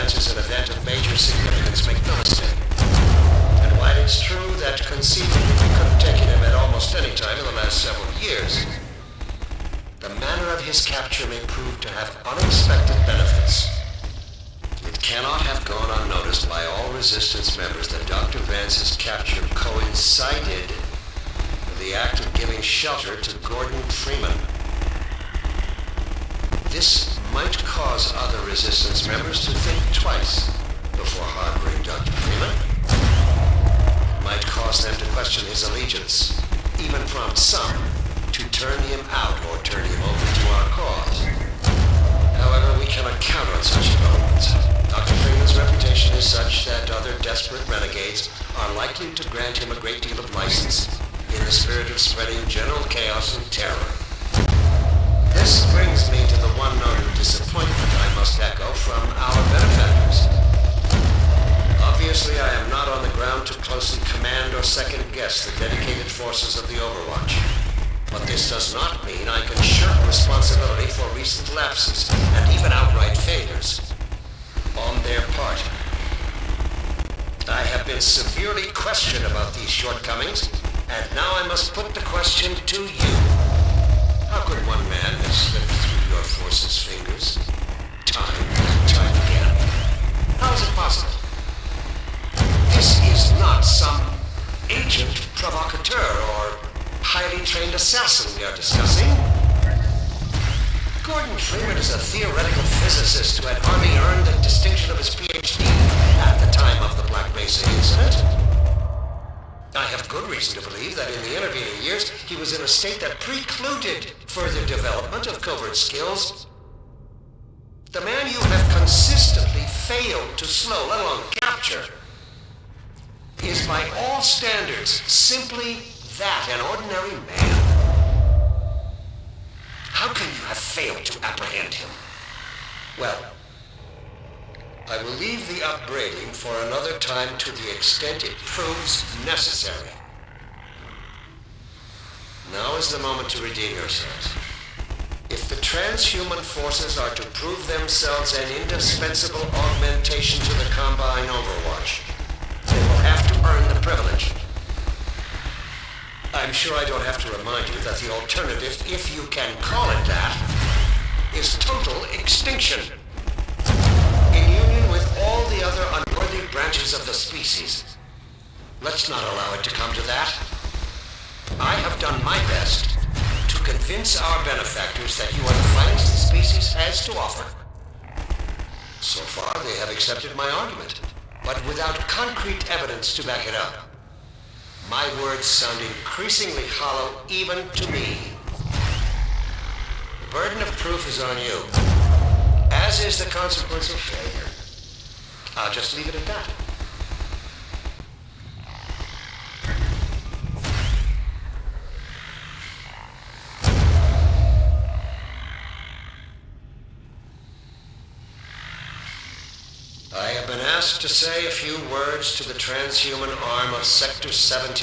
trans is an event of major significance, make no mistake. And while it's true that conceivably we could have taken him at almost any time in the last several years, the manner of his capture may prove to have unexpected benefits. It cannot have gone unnoticed by all Resistance members that Dr. Vance's capture coincided with the act of giving shelter to Gordon Freeman. This might cause other Resistance members to think twice before harboring Dr. Freeman. It might cause them to question his allegiance, even prompt some to turn him out or turn him over to our cause. However, we cannot count on such developments. Dr. Freeman's reputation is such that other desperate renegades are likely to grant him a great deal of license in the spirit of spreading general chaos and terror. This brings me to the one note of disappointment I must echo from our benefactors. Obviously, I am not on the ground to closely command or second-guess the dedicated forces of the Overwatch. But this does not mean I can shirk responsibility for recent lapses and even outright failures on their part. I have been severely questioned about these shortcomings, and now I must put the question to you. How could one man have slipped through your force's fingers time and time again? How is it possible? This is not some agent provocateur or highly trained assassin we are discussing. Gordon Freeman is a theoretical physicist who had hardly earned the distinction of his PhD at the time of the Black Mesa incident. I have good reason to believe that in the intervening years, he was in a state that precluded further development of covert skills. The man you have consistently failed to slow, let alone capture, is by all standards simply that, an ordinary man. How can you have failed to apprehend him? Well, I will leave the upbraiding for another time to the extent it proves necessary. Now is the moment to redeem yourselves. If the transhuman forces are to prove themselves an indispensable augmentation to the Combine Overwatch, they will have to earn the privilege. I'm sure I don't have to remind you that the alternative, if you can call it that, is total extinction. In union with all the other unworthy branches of the species. Let's not allow it to come to that. I have done my best to convince our benefactors that you are the finest the species has to offer. So far, they have accepted my argument, but without concrete evidence to back it up. My words sound increasingly hollow even to me. The burden of proof is on you, as is the consequence of failure. I'll just leave it at that. I have been asked to say a few words to the transhuman arm of Sector 17.